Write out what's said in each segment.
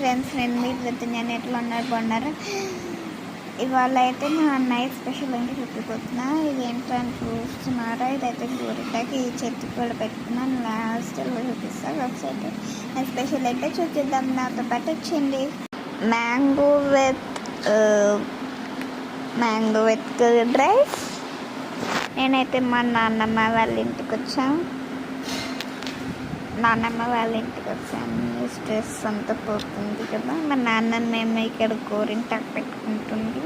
Friends, నేను మీ నేను ఎట్లా ఉన్నారు బాగున్నారు. ఇవాళ అయితే మా అన్నయ్య స్పెషల్ ఏంటి చూపిపోతున్నా. ఇది ఏంటని చూస్తున్నారా, ఇదైతే గోరింటాకి ఈ చెట్టు కూడా పెట్టుకున్నాను. లాస్ట్లో చూపిస్తాను. ఒకసారి నా స్పెషల్ అయితే చూపిద్దాం. నాతో పాటు వచ్చింది మ్యాంగో విత్ కర్డ్ రైస్. నేనైతే మా నాన్నమ్మ వాళ్ళ ఇంటికి వచ్చాను. స్ట్రెస్ అంతా పోతుంది కదా. మా నాన్నని మేము ఇక్కడ గోరింటాకు పెట్టుకుంటుంది.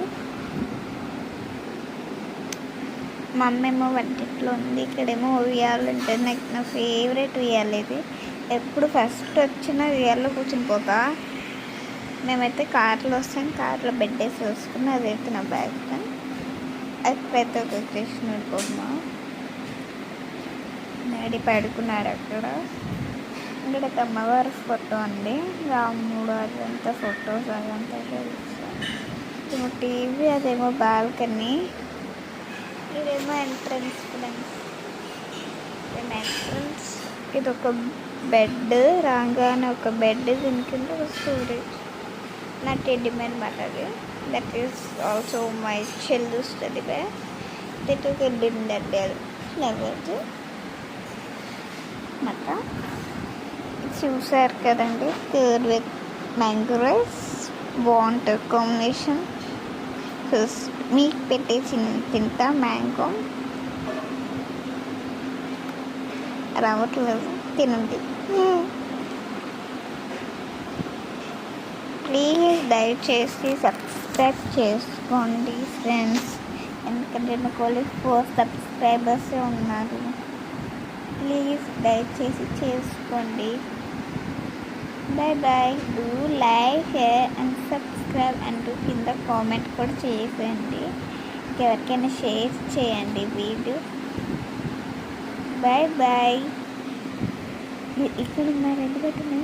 మా అమ్మ ఏమో వంటిట్లో ఉంది. ఇక్కడేమో ఉయ్యాలు ఉంటుంది. నాకు నా ఫేవరెట్ ఉయ్యాలు ఇది. ఎప్పుడు ఫస్ట్ వచ్చిన ఉయ్యాల్లో కూర్చుని పోతా. మేమైతే కార్లో వస్తాం. కార్లో బెడ్ వేసి వేసుకుని అదైతే నా బ్యాగ్. అక్కడైతే ఒక కృష్ణుడి బొమ్మ. డాడీ పడుకున్నారు అక్కడ. ఇక్కడైతే అమ్మవారి ఫోటో అండి. రాముడు అదంతా ఫొటోస్ అదంతా ఇదేమో టీవీ, అదేమో బాల్కనీ, ఇదేమో ఎంట్రన్స్. ఎంట్రన్స్ ఇది ఒక బెడ్. రాగానే ఒక బెడ్, దీని కింద ఒక స్టోరేజ్. నా టెడ్డీ బేర్ అనమాట అది. దట్ ఈస్ ఆల్సో మై చెల్లుస్ టెడ్డీ బేర్. దట్ ఒక డిన్నర్ ఫ్లవర్స్ అన్నమాట. చూసారు కదండి, కర్డ్ విత్ మ్యాంగో రైస్ బాగుంటుంది కాంబినేషన్. మీకు పెట్టేసి తింటా. మ్యాంగో రావట్లేదు, తినండి ప్లీజ్. దయచేసి సబ్స్క్రైబ్ చేసుకోండి ఫ్రెండ్స్, ఎందుకంటే నాకు ఓన్లీ 4 సబ్స్క్రైబర్స్ ఉన్నారు. ప్లీజ్ దయచేసి చేసుకోండి. Bye. Do like, share and subscribe అంటూ కింద కామెంట్ కూడా చేయండి. ఎవరికైనా షేర్ చేయండి వీడియో. బాయ్. ఇక్కడ మరి ఎందుకు పెట్టినా